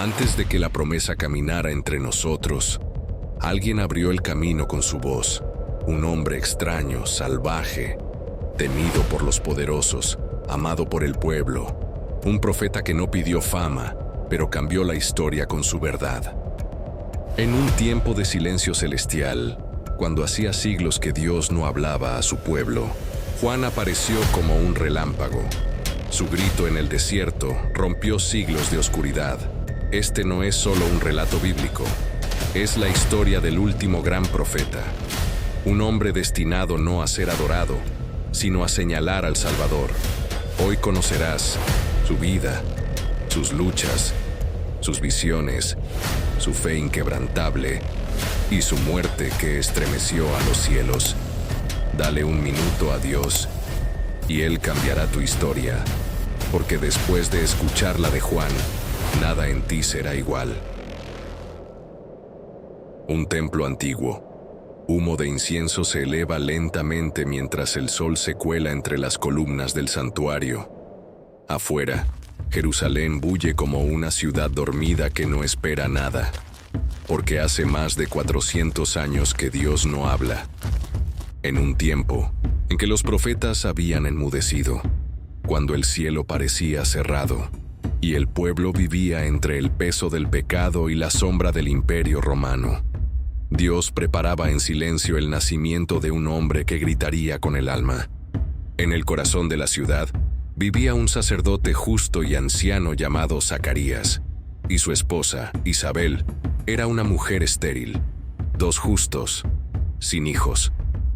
Antes de que la promesa caminara entre nosotros, alguien abrió el camino con su voz. Un hombre extraño, salvaje, temido por los poderosos, amado por el pueblo. Un profeta que no pidió fama, pero cambió la historia con su verdad. En un tiempo de silencio celestial, cuando hacía siglos que Dios no hablaba a su pueblo, Juan apareció como un relámpago. Su grito en el desierto rompió siglos de oscuridad. Este no es solo un relato bíblico, es la historia del último gran profeta. Un hombre destinado no a ser adorado, sino a señalar al Salvador. Hoy conocerás su vida, sus luchas, sus visiones, su fe inquebrantable y su muerte que estremeció a los cielos. Dale un minuto a Dios y Él cambiará tu historia, porque después de escuchar la de Juan, nada en ti será igual. Un templo antiguo. Humo de incienso se eleva lentamente mientras el sol se cuela entre las columnas del santuario. Afuera, Jerusalén bulle como una ciudad dormida que no espera nada, porque hace más de 400 años que Dios no habla. En un tiempo en que los profetas habían enmudecido, cuando el cielo parecía cerrado, y el pueblo vivía entre el peso del pecado y la sombra del imperio romano, Dios preparaba en silencio el nacimiento de un hombre que gritaría con el alma. En el corazón de la ciudad vivía un sacerdote justo y anciano llamado Zacarías, y su esposa, Isabel, era una mujer estéril. 2 justos, sin hijos,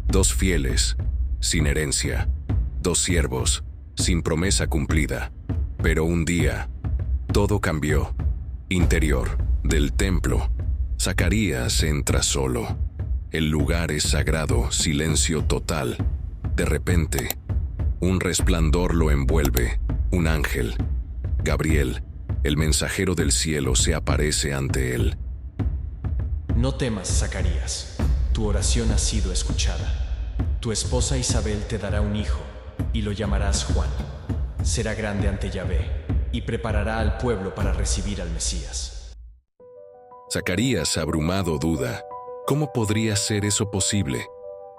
2 fieles, sin herencia, 2 siervos, sin promesa cumplida. Pero un día, todo cambió. Interior del templo, Zacarías entra solo. El lugar es sagrado, silencio total. De repente, un resplandor lo envuelve. Un ángel, Gabriel, el mensajero del cielo, se aparece ante él. No temas, Zacarías. Tu oración ha sido escuchada. Tu esposa Isabel te dará un hijo, y lo llamarás Juan. Será grande ante Yahvé, y preparará al pueblo para recibir al Mesías. Zacarías, abrumado, duda. ¿Cómo podría ser eso posible?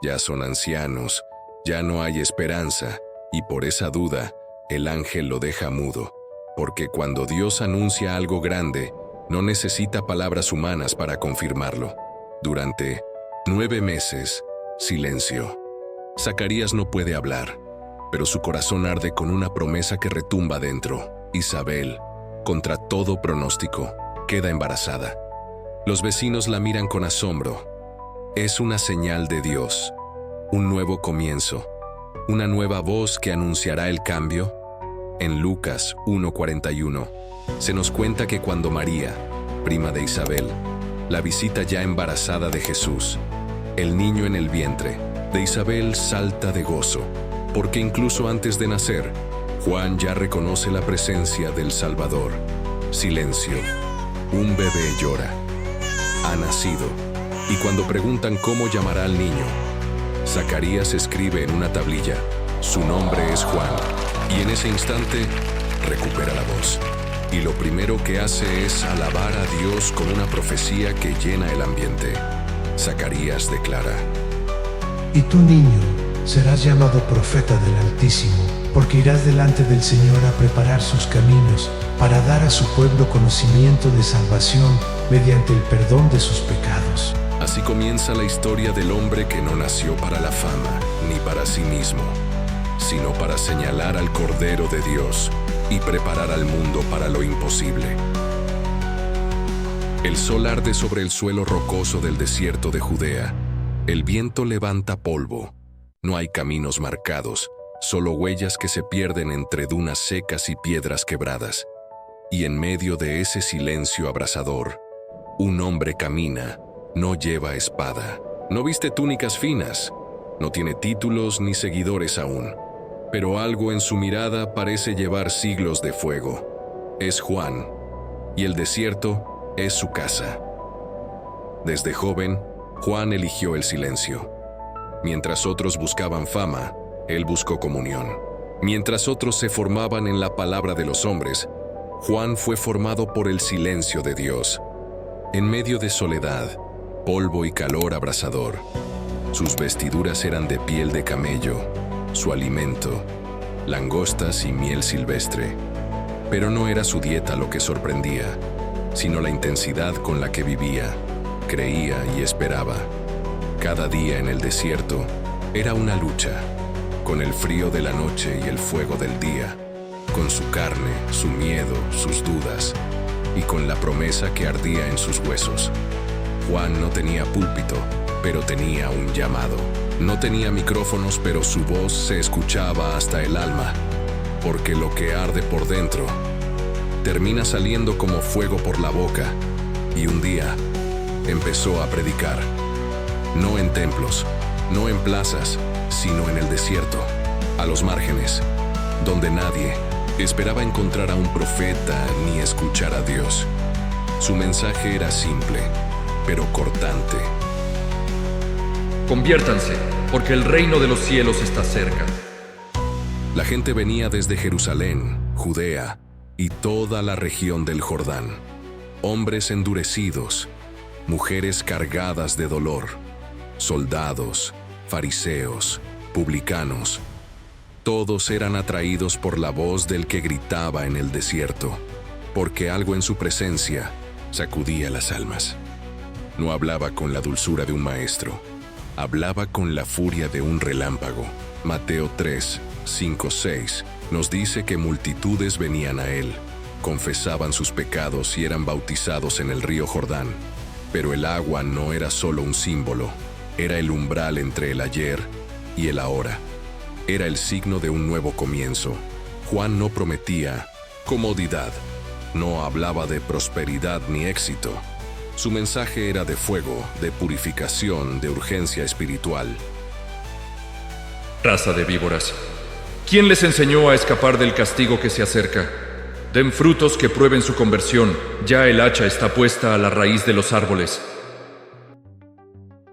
Ya son ancianos, ya no hay esperanza, y por esa duda, el ángel lo deja mudo, porque cuando Dios anuncia algo grande, no necesita palabras humanas para confirmarlo. Durante 9 meses, silencio. Zacarías no puede hablar, pero su corazón arde con una promesa que retumba dentro. Isabel, contra todo pronóstico, queda embarazada. Los vecinos la miran con asombro. Es una señal de Dios, un nuevo comienzo, una nueva voz que anunciará el cambio. En Lucas 1:41, se nos cuenta que cuando María, prima de Isabel, la visita ya embarazada de Jesús, el niño en el vientre de Isabel salta de gozo, porque incluso antes de nacer, Juan ya reconoce la presencia del Salvador. Silencio. Un bebé llora. Ha nacido. Y cuando preguntan cómo llamará al niño, Zacarías escribe en una tablilla: su nombre es Juan. Y en ese instante, recupera la voz. Y lo primero que hace es alabar a Dios con una profecía que llena el ambiente. Zacarías declara: Y tú, niño, serás llamado profeta del Altísimo, porque irás delante del Señor a preparar sus caminos, para dar a su pueblo conocimiento de salvación, mediante el perdón de sus pecados. Así comienza la historia del hombre que no nació para la fama, ni para sí mismo, sino para señalar al Cordero de Dios y preparar al mundo para lo imposible. El sol arde sobre el suelo rocoso del desierto de Judea. El viento levanta polvo. No hay caminos marcados, solo huellas que se pierden entre dunas secas y piedras quebradas. Y en medio de ese silencio abrasador, un hombre camina. No lleva espada, no viste túnicas finas, no tiene títulos ni seguidores aún, pero algo en su mirada parece llevar siglos de fuego. Es Juan, y el desierto es su casa. Desde joven, Juan eligió el silencio. Mientras otros buscaban fama, él buscó comunión. Mientras otros se formaban en la palabra de los hombres, Juan fue formado por el silencio de Dios. En medio de soledad, polvo y calor abrasador, sus vestiduras eran de piel de camello, su alimento, langostas y miel silvestre. Pero no era su dieta lo que sorprendía, sino la intensidad con la que vivía, creía y esperaba. Cada día en el desierto era una lucha, con el frío de la noche y el fuego del día, con su carne, su miedo, sus dudas, y con la promesa que ardía en sus huesos. Juan no tenía púlpito, pero tenía un llamado. No tenía micrófonos, pero su voz se escuchaba hasta el alma, porque lo que arde por dentro termina saliendo como fuego por la boca. Y un día empezó a predicar, no en templos, no en plazas, sino en el desierto, a los márgenes, donde nadie esperaba encontrar a un profeta ni escuchar a Dios. Su mensaje era simple, pero cortante. Conviértanse, porque el reino de los cielos está cerca. La gente venía desde Jerusalén, Judea y toda la región del Jordán. Hombres endurecidos, mujeres cargadas de dolor, soldados, fariseos, publicanos. Todos eran atraídos por la voz del que gritaba en el desierto, porque algo en su presencia sacudía las almas. No hablaba con la dulzura de un maestro, hablaba con la furia de un relámpago. Mateo 3, 5, 6 nos dice que multitudes venían a él, confesaban sus pecados y eran bautizados en el río Jordán. Pero el agua no era solo un símbolo, era el umbral entre el ayer y el ahora. Era el signo de un nuevo comienzo. Juan no prometía comodidad, no hablaba de prosperidad ni éxito. Su mensaje era de fuego, de purificación, de urgencia espiritual. Raza de víboras, ¿quién les enseñó a escapar del castigo que se acerca? Den frutos que prueben su conversión, ya el hacha está puesta a la raíz de los árboles.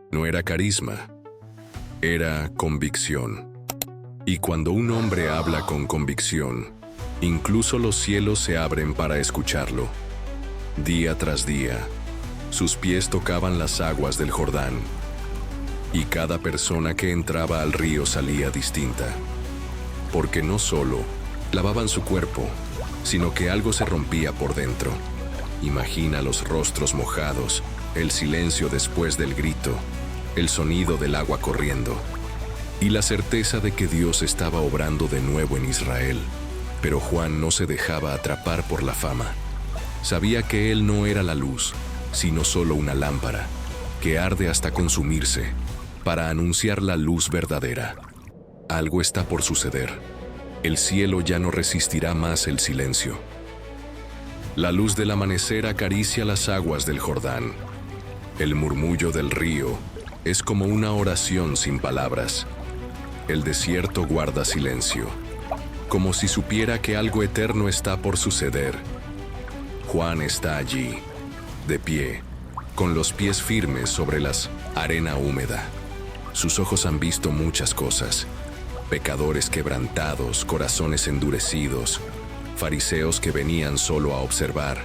No era carisma, era convicción. Y cuando un hombre habla con convicción, incluso los cielos se abren para escucharlo. Día tras día, sus pies tocaban las aguas del Jordán, y cada persona que entraba al río salía distinta, porque no solo lavaban su cuerpo, sino que algo se rompía por dentro. Imagina los rostros mojados, el silencio después del grito, el sonido del agua corriendo, y la certeza de que Dios estaba obrando de nuevo en Israel. Pero Juan no se dejaba atrapar por la fama. Sabía que él no era la luz, sino solo una lámpara, que arde hasta consumirse, para anunciar la luz verdadera. Algo está por suceder. El cielo ya no resistirá más el silencio. La luz del amanecer acaricia las aguas del Jordán. El murmullo del río es como una oración sin palabras. El desierto guarda silencio, como si supiera que algo eterno está por suceder. Juan está allí, de pie, con los pies firmes sobre las arena húmeda. Sus ojos han visto muchas cosas: pecadores quebrantados, corazones endurecidos, fariseos que venían solo a observar.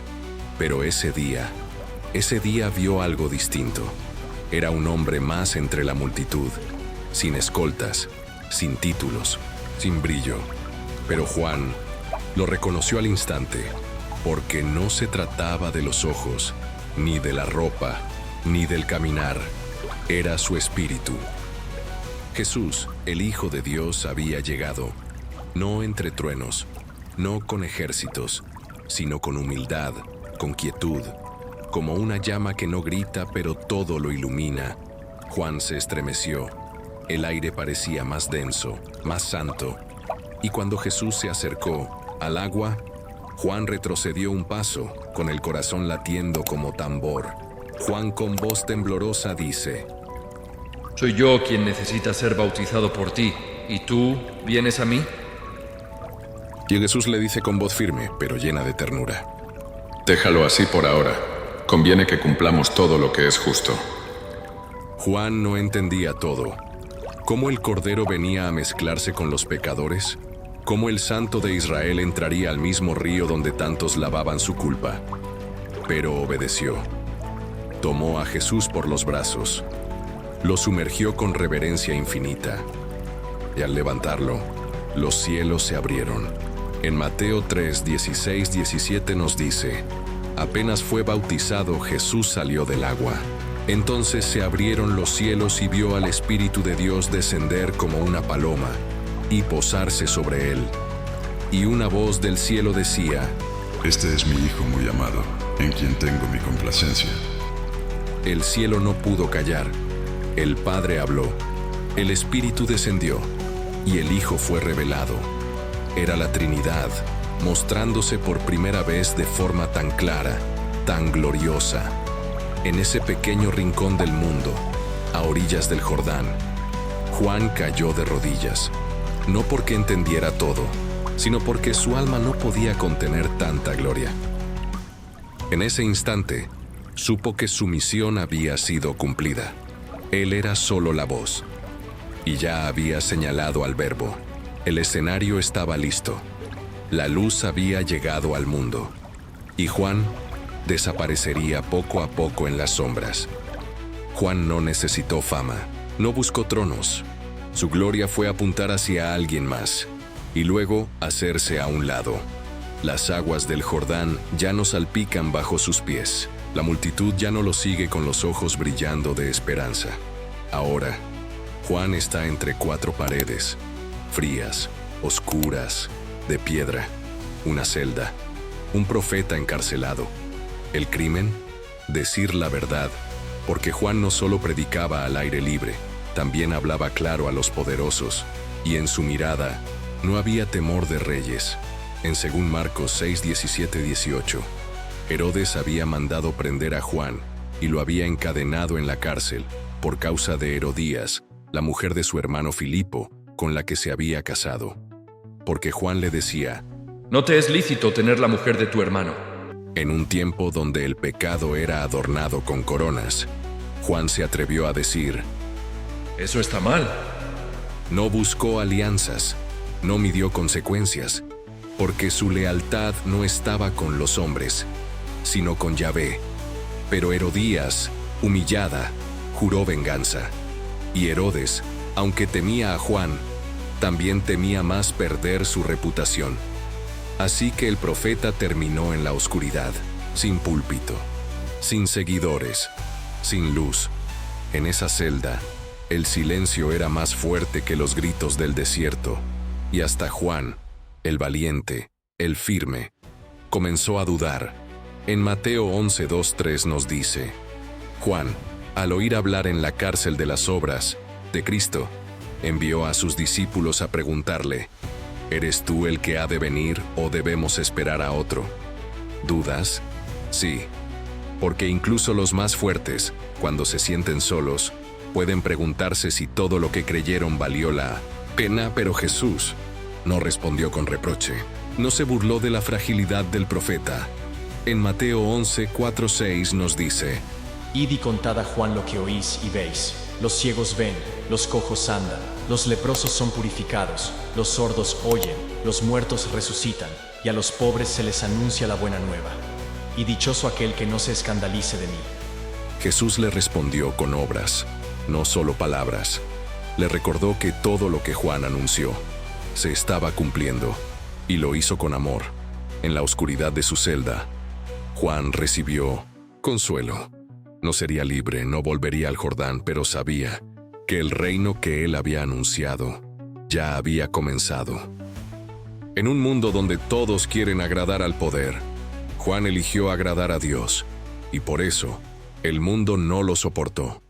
Pero ese día vio algo distinto. Era un hombre más entre la multitud, sin escoltas, sin títulos, sin brillo. Pero Juan lo reconoció al instante, porque no se trataba de los ojos, ni de la ropa, ni del caminar. Era su espíritu. Jesús, el Hijo de Dios, había llegado, no entre truenos, no con ejércitos, sino con humildad, con quietud, como una llama que no grita pero todo lo ilumina. Juan se estremeció. El aire parecía más denso, más santo. Y cuando Jesús se acercó al agua, Juan retrocedió un paso, con el corazón latiendo como tambor. Juan con voz temblorosa dice: Soy yo quien necesita ser bautizado por ti, ¿y tú vienes a mí? Y Jesús le dice con voz firme, pero llena de ternura: Déjalo así por ahora. Conviene que cumplamos todo lo que es justo. Juan no entendía todo. ¿Cómo el Cordero venía a mezclarse con los pecadores? ¿Cómo el Santo de Israel entraría al mismo río donde tantos lavaban su culpa? Pero obedeció. Tomó a Jesús por los brazos, lo sumergió con reverencia infinita, y al levantarlo, los cielos se abrieron. En Mateo 3, 16, 17 nos dice: apenas fue bautizado, Jesús salió del agua. Entonces se abrieron los cielos y vio al Espíritu de Dios descender como una paloma y posarse sobre él. Y una voz del cielo decía: Este es mi Hijo muy amado, en quien tengo mi complacencia. El cielo no pudo callar. El Padre habló, el Espíritu descendió, y el Hijo fue revelado. Era la Trinidad, mostrándose por primera vez de forma tan clara, tan gloriosa, en ese pequeño rincón del mundo, a orillas del Jordán. Juan cayó de rodillas, no porque entendiera todo, sino porque su alma no podía contener tanta gloria. En ese instante, supo que su misión había sido cumplida. Él era solo la voz, y ya había señalado al Verbo. El escenario estaba listo. La luz había llegado al mundo, y Juan desaparecería poco a poco en las sombras. Juan no necesitó fama, no buscó tronos. Su gloria fue apuntar hacia alguien más, y luego hacerse a un lado. Las aguas del Jordán ya no salpican bajo sus pies. La multitud ya no lo sigue con los ojos brillando de esperanza. Ahora, Juan está entre cuatro paredes, frías, oscuras, de piedra, una celda, un profeta encarcelado. El crimen, decir la verdad, porque Juan no solo predicaba al aire libre, también hablaba claro a los poderosos, y en su mirada no había temor de reyes. En según Marcos 6, 17, 18, Herodes había mandado prender a Juan y lo había encadenado en la cárcel por causa de Herodías, la mujer de su hermano Filipo, con la que se había casado. Porque Juan le decía: No te es lícito tener la mujer de tu hermano. En un tiempo donde el pecado era adornado con coronas, Juan se atrevió a decir: Eso está mal. No buscó alianzas, no midió consecuencias, porque su lealtad no estaba con los hombres, sino con Yahvé. Pero Herodías, humillada, juró venganza. Y Herodes, aunque temía a Juan, también temía más perder su reputación. Así que el profeta terminó en la oscuridad, sin púlpito, sin seguidores, sin luz. En esa celda, el silencio era más fuerte que los gritos del desierto, y hasta Juan, el valiente, el firme, comenzó a dudar. En Mateo 11, 2, 3 nos dice: Juan, al oír hablar en la cárcel de las obras de Cristo, envió a sus discípulos a preguntarle: ¿Eres tú el que ha de venir o debemos esperar a otro? ¿Dudas? Sí, porque incluso los más fuertes, cuando se sienten solos, pueden preguntarse si todo lo que creyeron valió la pena. Pero Jesús no respondió con reproche. No se burló de la fragilidad del profeta. En Mateo 11, 4, 6 nos dice: Id y contad a Juan lo que oís y veis. Los ciegos ven, los cojos andan, los leprosos son purificados, los sordos oyen, los muertos resucitan, y a los pobres se les anuncia la buena nueva. Y dichoso aquel que no se escandalice de mí. Jesús le respondió con obras, no solo palabras. Le recordó que todo lo que Juan anunció se estaba cumpliendo, y lo hizo con amor. En la oscuridad de su celda, Juan recibió consuelo. No sería libre, no volvería al Jordán, pero sabía que el reino que él había anunciado ya había comenzado. En un mundo donde todos quieren agradar al poder, Juan eligió agradar a Dios, y por eso el mundo no lo soportó.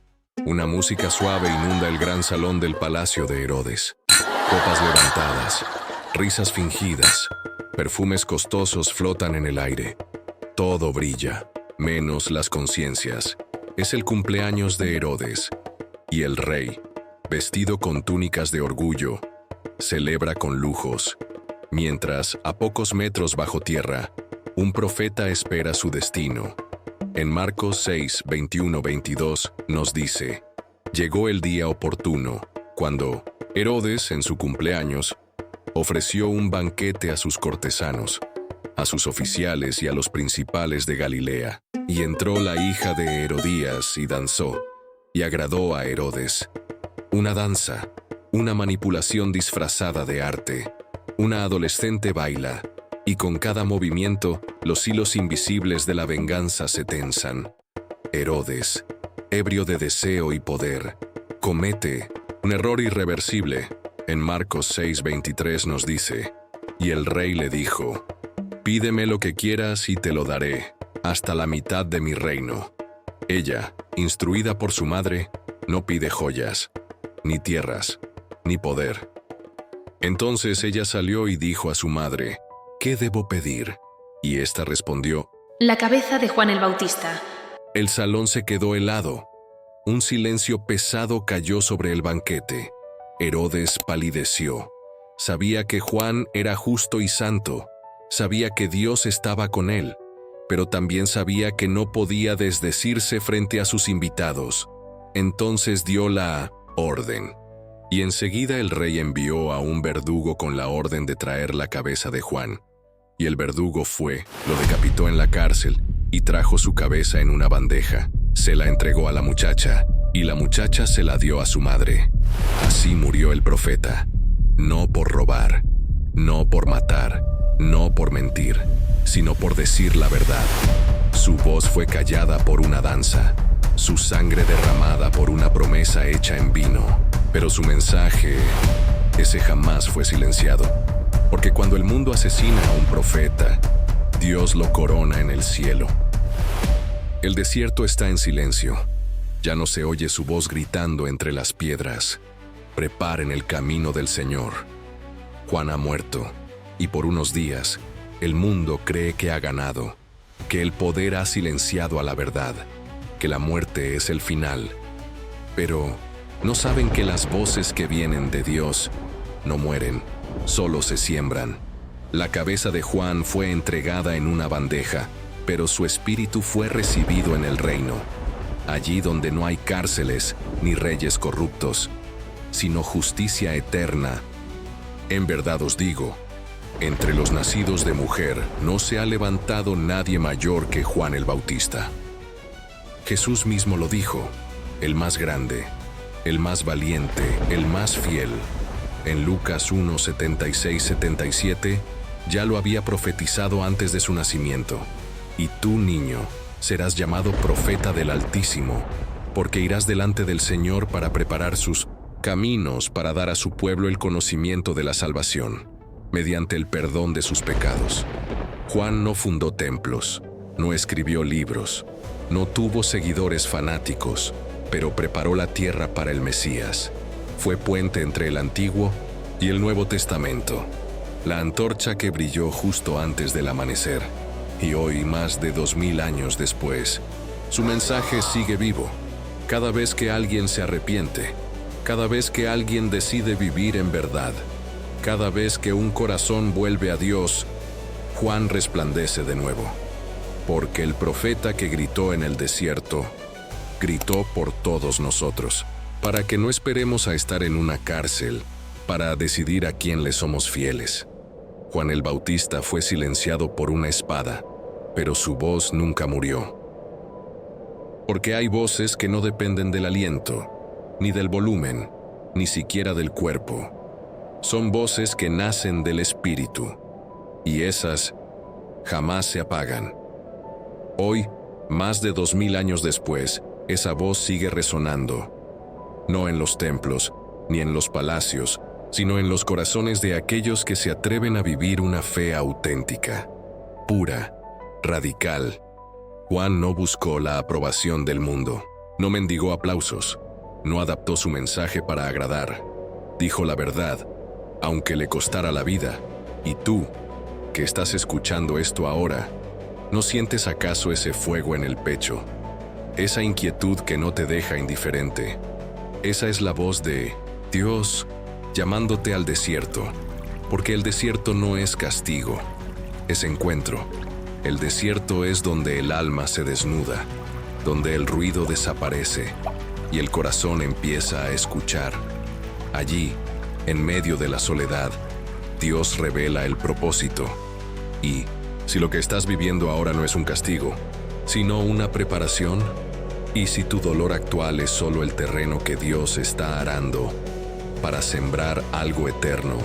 Una música suave inunda el gran salón del palacio de Herodes. Copas levantadas, risas fingidas, perfumes costosos flotan en el aire. Todo brilla, menos las conciencias. Es el cumpleaños de Herodes, y el rey, vestido con túnicas de orgullo, celebra con lujos, mientras, a pocos metros bajo tierra, un profeta espera su destino. En Marcos 6, 21, 22 nos dice: Llegó el día oportuno, cuando Herodes, en su cumpleaños, ofreció un banquete a sus cortesanos, a sus oficiales y a los principales de Galilea. Y entró la hija de Herodías y danzó, y agradó a Herodes. Una danza, una manipulación disfrazada de arte. Una adolescente baila, y con cada movimiento los hilos invisibles de la venganza se tensan. Herodes, ebrio de deseo y poder, comete un error irreversible. En Marcos 6:23 nos dice: y el rey le dijo: pídeme lo que quieras y te lo daré, hasta la mitad de mi reino. Ella, instruida por su madre, no pide joyas, ni tierras, ni poder. Entonces ella salió y dijo a su madre: ¿qué debo pedir? Y ésta respondió: la cabeza de Juan el Bautista. El salón se quedó helado. Un silencio pesado cayó sobre el banquete. Herodes palideció. Sabía que Juan era justo y santo. Sabía que Dios estaba con él, pero también sabía que no podía desdecirse frente a sus invitados. Entonces dio la orden. Y enseguida el rey envió a un verdugo con la orden de traer la cabeza de Juan. Y el verdugo fue, lo decapitó en la cárcel y trajo su cabeza en una bandeja. Se la entregó a la muchacha, y la muchacha se la dio a su madre. Así murió el profeta, no por robar, no por matar, no por mentir, sino por decir la verdad. Su voz fue callada por una danza, su sangre derramada por una promesa hecha en vino. Pero su mensaje, ese jamás fue silenciado, porque cuando el mundo asesina a un profeta, Dios lo corona en el cielo. El desierto está en silencio. Ya no se oye su voz gritando entre las piedras: preparen el camino del Señor. Juan ha muerto, y por unos días, el mundo cree que ha ganado, que el poder ha silenciado a la verdad, que la muerte es el final. Pero no saben que las voces que vienen de Dios no mueren, solo se siembran. La cabeza de Juan fue entregada en una bandeja, pero su espíritu fue recibido en el reino, allí donde no hay cárceles ni reyes corruptos, sino justicia eterna. En verdad os digo, entre los nacidos de mujer no se ha levantado nadie mayor que Juan el Bautista. Jesús mismo lo dijo: el más grande, el más valiente, el más fiel. En Lucas 1:76-77 ya lo había profetizado antes de su nacimiento. Y tú, niño, serás llamado profeta del Altísimo, porque irás delante del Señor para preparar sus caminos, para dar a su pueblo el conocimiento de la salvación, mediante el perdón de sus pecados. Juan no fundó templos, no escribió libros, no tuvo seguidores fanáticos, pero preparó la tierra para el Mesías. Fue puente entre el Antiguo y el Nuevo Testamento, la antorcha que brilló justo antes del amanecer. Y hoy, más de 2000 años después, su mensaje sigue vivo. Cada vez que alguien se arrepiente, cada vez que alguien decide vivir en verdad, cada vez que un corazón vuelve a Dios, Juan resplandece de nuevo. Porque el profeta que gritó en el desierto, gritó por todos nosotros, para que no esperemos a estar en una cárcel para decidir a quién le somos fieles. Juan el Bautista fue silenciado por una espada, pero su voz nunca murió. Porque hay voces que no dependen del aliento, ni del volumen, ni siquiera del cuerpo. Son voces que nacen del espíritu, y esas jamás se apagan. Hoy, más de 2000 años después, esa voz sigue resonando, no en los templos, ni en los palacios, sino en los corazones de aquellos que se atreven a vivir una fe auténtica, pura, radical. Juan no buscó la aprobación del mundo, no mendigó aplausos, no adaptó su mensaje para agradar. Dijo la verdad, aunque le costara la vida. Y tú, que estás escuchando esto ahora, ¿no sientes acaso ese fuego en el pecho? Esa inquietud que no te deja indiferente. Esa es la voz de Dios llamándote al desierto, porque el desierto no es castigo, es encuentro. El desierto es donde el alma se desnuda, donde el ruido desaparece y el corazón empieza a escuchar. Allí, en medio de la soledad, Dios revela el propósito. Y, si lo que estás viviendo ahora no es un castigo, sino una preparación, y si tu dolor actual es solo el terreno que Dios está arando para sembrar algo eterno,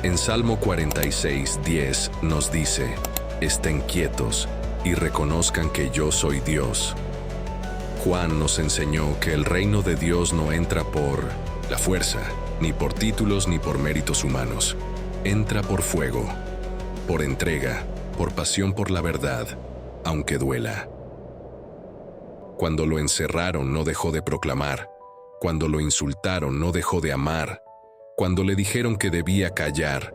en Salmo 46:10 nos dice: estén quietos y reconozcan que yo soy Dios. Juan nos enseñó que el reino de Dios no entra por la fuerza, ni por títulos ni por méritos humanos. Entra por fuego, por entrega, por pasión por la verdad, aunque duela. Cuando lo encerraron no dejó de proclamar, cuando lo insultaron no dejó de amar, cuando le dijeron que debía callar,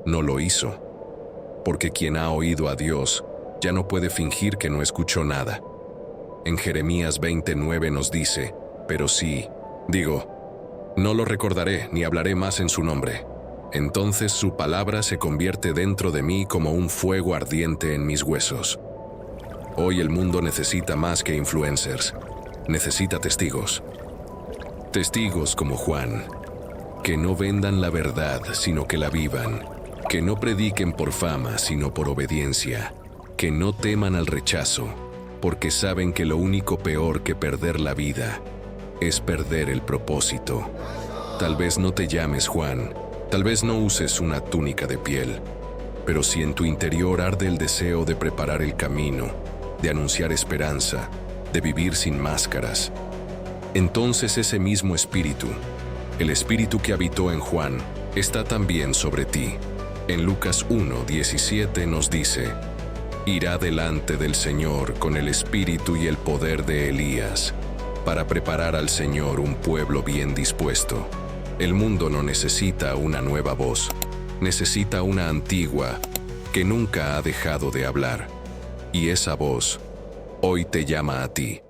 no lo hizo, porque quien ha oído a Dios ya no puede fingir que no escuchó nada. En Jeremías 29 nos dice: pero sí, digo, no lo recordaré ni hablaré más en su nombre. Entonces su palabra se convierte dentro de mí como un fuego ardiente en mis huesos. Hoy el mundo necesita más que influencers, necesita testigos. Testigos como Juan, que no vendan la verdad sino que la vivan, que no prediquen por fama sino por obediencia, que no teman al rechazo, porque saben que lo único peor que perder la vida es perder el propósito. Tal vez no te llames Juan, tal vez no uses una túnica de piel, pero si en tu interior arde el deseo de preparar el camino, de anunciar esperanza, de vivir sin máscaras, entonces ese mismo espíritu, el espíritu que habitó en Juan, está también sobre ti. En Lucas 1:17 nos dice: irá delante del Señor con el espíritu y el poder de Elías, para preparar al Señor un pueblo bien dispuesto. El mundo no necesita una nueva voz, necesita una antigua que nunca ha dejado de hablar. Y esa voz hoy te llama a ti.